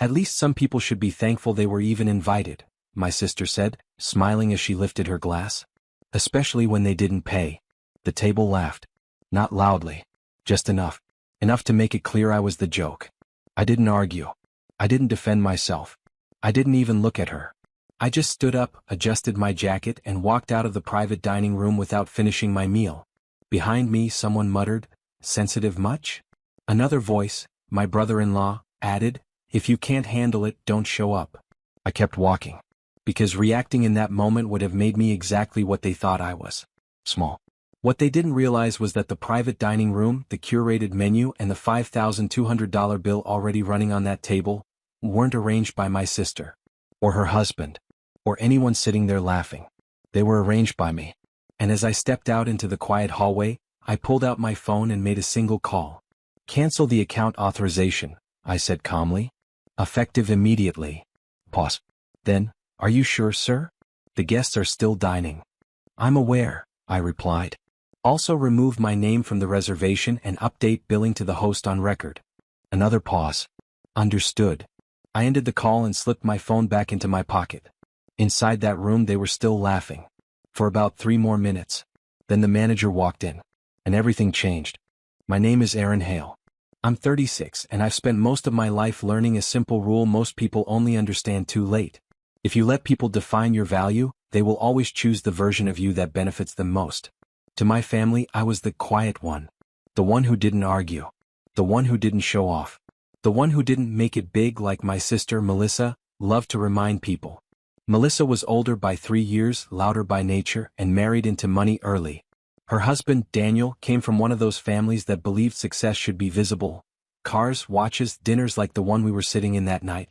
At least some people should be thankful they were even invited, my sister said, smiling as she lifted her glass. Especially when they didn't pay. The table laughed. Not loudly. Just enough. Enough to make it clear I was the joke. I didn't argue. I didn't defend myself. I didn't even look at her. I just stood up, adjusted my jacket, and walked out of the private dining room without finishing my meal. Behind me, someone muttered, "Sensitive much?" Another voice, my brother-in-law, added, "If you can't handle it, don't show up." I kept walking. Because reacting in that moment would have made me exactly what they thought I was. Small. What they didn't realize was that the private dining room, the curated menu, and the $5,200 bill already running on that table weren't arranged by my sister. Or her husband. Or anyone sitting there laughing. They were arranged by me. And as I stepped out into the quiet hallway, I pulled out my phone and made a single call. "Cancel the account authorization," I said calmly. "Effective immediately." Pause. Then, "Are you sure, sir? The guests are still dining." "I'm aware," I replied. "Also remove my name from the reservation and update billing to the host on record." Another pause. "Understood." I ended the call and slipped my phone back into my pocket. Inside that room they were still laughing. For about 3 more minutes. Then the manager walked in. And everything changed. "My name is Aaron Hale. I'm 36 and I've spent most of my life learning a simple rule most people only understand too late. If you let people define your value, they will always choose the version of you that benefits them most. To my family, I was the quiet one. The one who didn't argue. The one who didn't show off. The one who didn't make it big like my sister Melissa loved to remind people. Melissa was older by 3 years, louder by nature, and married into money early. Her husband, Daniel, came from one of those families that believed success should be visible. Cars, watches, dinners like the one we were sitting in that night.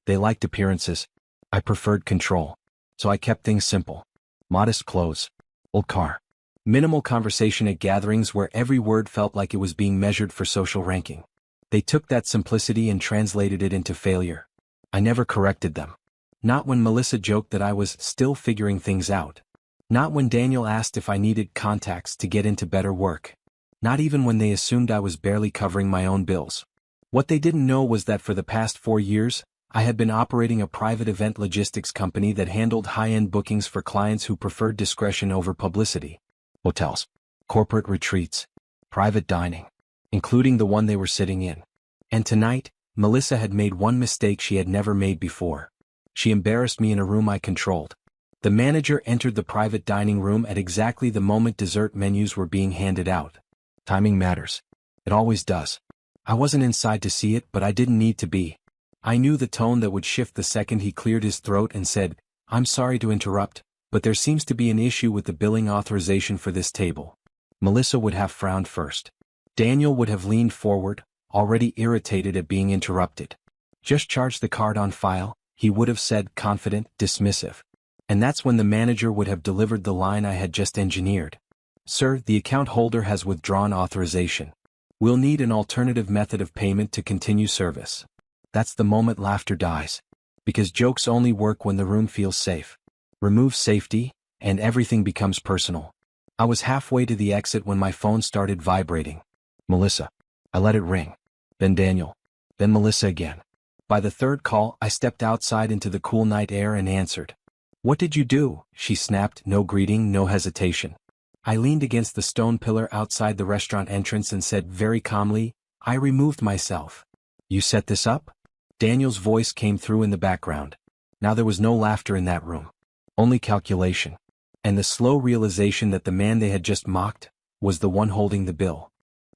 They liked appearances. I preferred control. So I kept things simple. Modest clothes. Old car. Minimal conversation at gatherings where every word felt like it was being measured for social ranking. They took that simplicity and translated it into failure. I never corrected them. Not when Melissa joked that I was still figuring things out. Not when Daniel asked if I needed contacts to get into better work. Not even when they assumed I was barely covering my own bills. What they didn't know was that for the past 4 years, I had been operating a private event logistics company that handled high-end bookings for clients who preferred discretion over publicity. Hotels. Corporate retreats. Private dining. Including the one they were sitting in. And tonight, Melissa had made one mistake she had never made before. She embarrassed me in a room I controlled. The manager entered the private dining room at exactly the moment dessert menus were being handed out. Timing matters. It always does. I wasn't inside to see it, but I didn't need to be. I knew the tone that would shift the second he cleared his throat and said, "I'm sorry to interrupt, but there seems to be an issue with the billing authorization for this table." Melissa would have frowned first. Daniel would have leaned forward, already irritated at being interrupted. "Just charge the card on file," he would have said, confident, dismissive. And that's when the manager would have delivered the line I had just engineered. "Sir, the account holder has withdrawn authorization. We'll need an alternative method of payment to continue service." That's the moment laughter dies. Because jokes only work when the room feels safe. Remove safety, and everything becomes personal. I was halfway to the exit when my phone started vibrating. Melissa. I let it ring. Then Daniel. Then Melissa again. By the third call, I stepped outside into the cool night air and answered. "What did you do?" she snapped, no greeting, no hesitation. I leaned against the stone pillar outside the restaurant entrance and said very calmly, "I removed myself." "You set this up?" Daniel's voice came through in the background. Now there was no laughter in that room. Only calculation. And the slow realization that the man they had just mocked was the one holding the bill.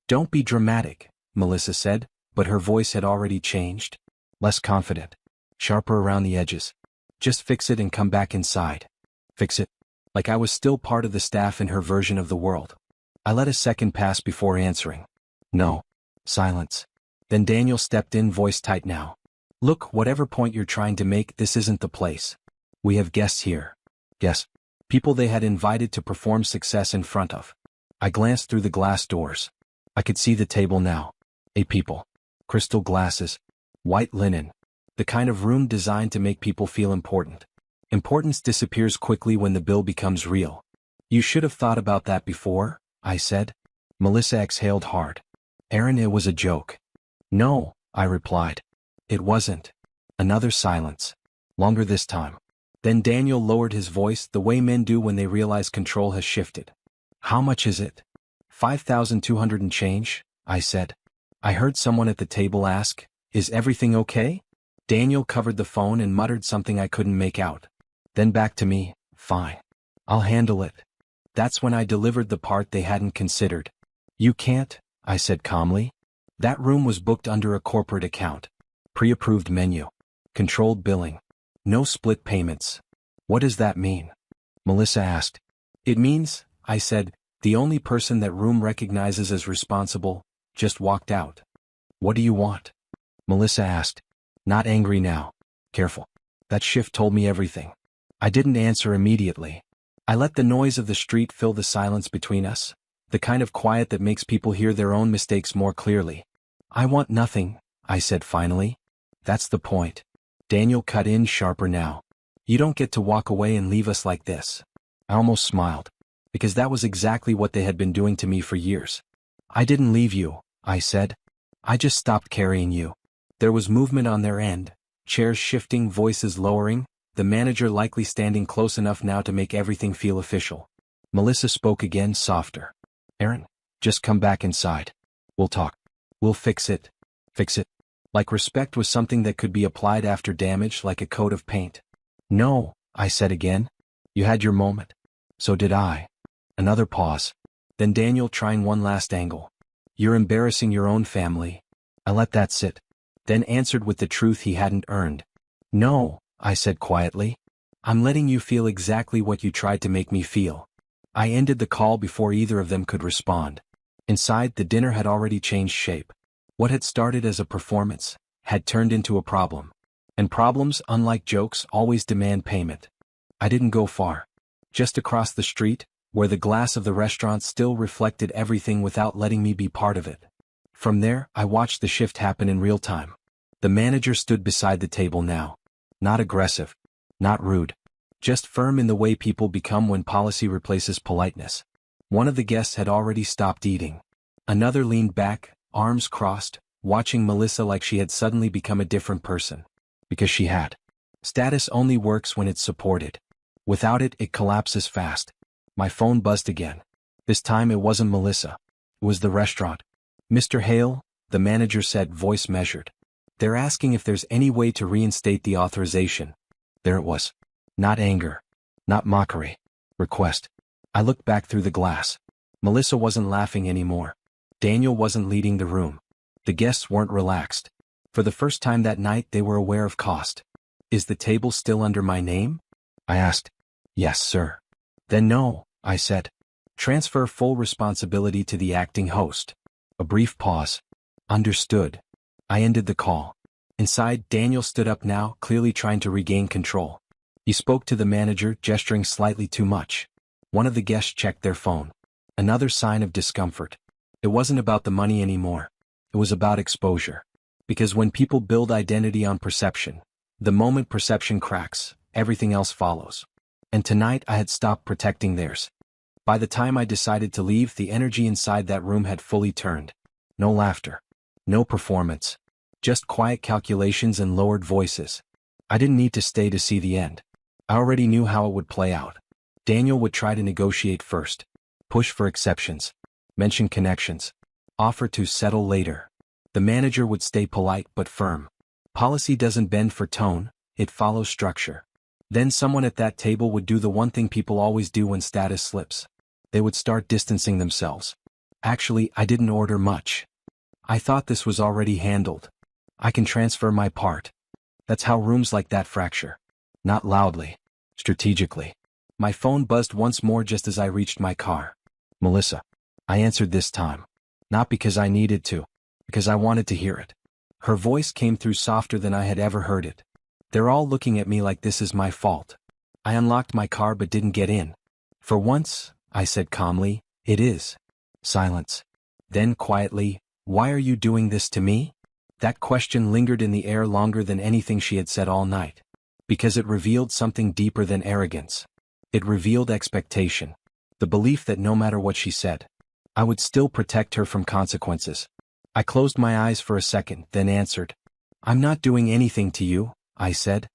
"Don't be dramatic," Melissa said, but her voice had already changed. Less confident. Sharper around the edges. "Just fix it and come back inside." Fix it? Like I was still part of the staff in her version of the world. I let a second pass before answering. "No." Silence. Then Daniel stepped in, voice tight now. "Look, whatever point you're trying to make, this isn't the place. We have guests here." Yes. People they had invited to perform success in front of. I glanced through the glass doors. I could see the table now. 8 people. Crystal glasses. White linen. The kind of room designed to make people feel important. Importance disappears quickly when the bill becomes real. "You should have thought about that before," I said. Melissa exhaled hard. "Aaron, it was a joke." "No," I replied. "It wasn't. Another silence. Longer this time. Then Daniel lowered his voice the way men do when they realize control has shifted. How much is it? 5,200 and change, I said. I heard someone at the table ask, is everything okay? Daniel covered the phone and muttered something I couldn't make out. Then back to me, fine. I'll handle it. That's when I delivered the part they hadn't considered. You can't, I said calmly. That room was booked under a corporate account. Pre-approved menu. Controlled billing. No split payments. What does that mean? Melissa asked. It means, I said, the only person that room recognizes as responsible just walked out. What do you want? Melissa asked. Not angry now. Careful. That shift told me everything. I didn't answer immediately. I let the noise of the street fill the silence between us, the kind of quiet that makes people hear their own mistakes more clearly. I want nothing, I said finally. That's the point. Daniel cut in sharper now. You don't get to walk away and leave us like this. I almost smiled, because that was exactly what they had been doing to me for years. I didn't leave you, I said. I just stopped carrying you. There was movement on their end, chairs shifting, voices lowering, the manager likely standing close enough now to make everything feel official. Melissa spoke again, softer. Aaron, just come back inside. We'll talk. We'll fix it. Fix it. Like respect was something that could be applied after damage, like a coat of paint. No, I said again. You had your moment. So did I. Another pause. Then Daniel trying one last angle. You're embarrassing your own family. I let that sit. Then answered with the truth he hadn't earned. No, I said quietly. I'm letting you feel exactly what you tried to make me feel. I ended the call before either of them could respond. Inside, the dinner had already changed shape. What had started as a performance had turned into a problem. And problems, unlike jokes, always demand payment. I didn't go far. Just across the street, where the glass of the restaurant still reflected everything without letting me be part of it. From there, I watched the shift happen in real time. The manager stood beside the table now. Not aggressive. Not rude. Just firm in the way people become when policy replaces politeness. One of the guests had already stopped eating. Another leaned back, arms crossed, watching Melissa like she had suddenly become a different person. Because she had. Status only works when it's supported. Without it, it collapses fast. My phone buzzed again. This time it wasn't Melissa. It was the restaurant. Mr. Hale, the manager said, voice measured. They're asking if there's any way to reinstate the authorization. There it was. Not anger. Not mockery. Request. I looked back through the glass. Melissa wasn't laughing anymore. Daniel wasn't leading the room. The guests weren't relaxed. For the first time that night they were aware of cost. Is the table still under my name? I asked. Yes, sir. Then no, I said. Transfer full responsibility to the acting host. A brief pause. Understood. I ended the call. Inside, Daniel stood up now, clearly trying to regain control. He spoke to the manager, gesturing slightly too much. One of the guests checked their phone. Another sign of discomfort. It wasn't about the money anymore. It was about exposure. Because when people build identity on perception, the moment perception cracks, everything else follows. And tonight I had stopped protecting theirs. By the time I decided to leave, the energy inside that room had fully turned. No laughter. No performance. Just quiet calculations and lowered voices. I didn't need to stay to see the end. I already knew how it would play out. Daniel would try to negotiate first. Push for exceptions. Mention connections. Offer to settle later. The manager would stay polite but firm. Policy doesn't bend for tone, it follows structure. Then someone at that table would do the one thing people always do when status slips. They would start distancing themselves. Actually, I didn't order much. I thought this was already handled. I can transfer my part. That's how rooms like that fracture. Not loudly. Strategically. My phone buzzed once more just as I reached my car. Melissa. I answered this time. Not because I needed to. Because I wanted to hear it. Her voice came through softer than I had ever heard it. They're all looking at me like this is my fault. I unlocked my car but didn't get in. For once, I said calmly, it is. Silence. Then quietly, why are you doing this to me? That question lingered in the air longer than anything she had said all night. Because it revealed something deeper than arrogance. It revealed expectation. The belief that no matter what she said, I would still protect her from consequences. I closed my eyes for a second, then answered. I'm not doing anything to you, I said.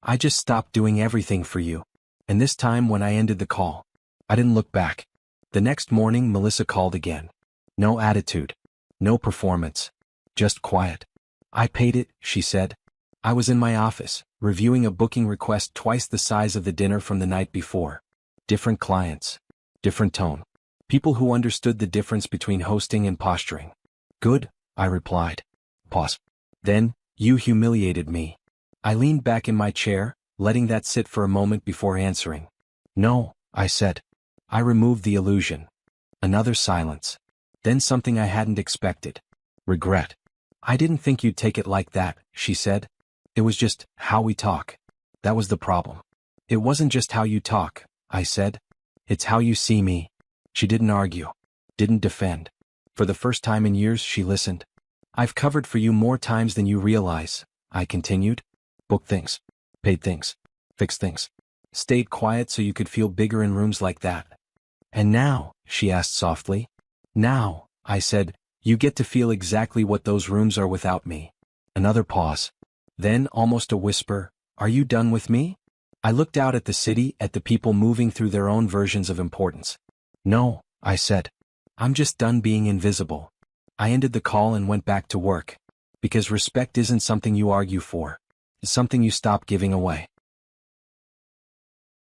I just stopped doing everything for you. And this time when I ended the call, I didn't look back. The next morning Melissa called again. No attitude. No performance. Just quiet. I paid it, she said. I was in my office, reviewing a booking request twice the size of the dinner from the night before. Different clients. Different tone. People who understood the difference between hosting and posturing. Good, I replied. Pause. Then, you humiliated me. I leaned back in my chair, letting that sit for a moment before answering. No, I said. I removed the illusion. Another silence. Then something I hadn't expected. Regret. I didn't think you'd take it like that, she said. It was just how we talk. That was the problem. It wasn't just how you talk, I said. It's how you see me. She didn't argue. Didn't defend. For the first time in years, she listened. I've covered for you more times than you realize, I continued. Booked things. Paid things. Fixed things. Stayed quiet so you could feel bigger in rooms like that. And now, she asked softly. Now, I said, you get to feel exactly what those rooms are without me. Another pause. Then, almost a whisper, are you done with me? I looked out at the city, at the people moving through their own versions of importance. No, I said. I'm just done being invisible. I ended the call and went back to work. Because respect isn't something you argue for. It's something you stop giving away.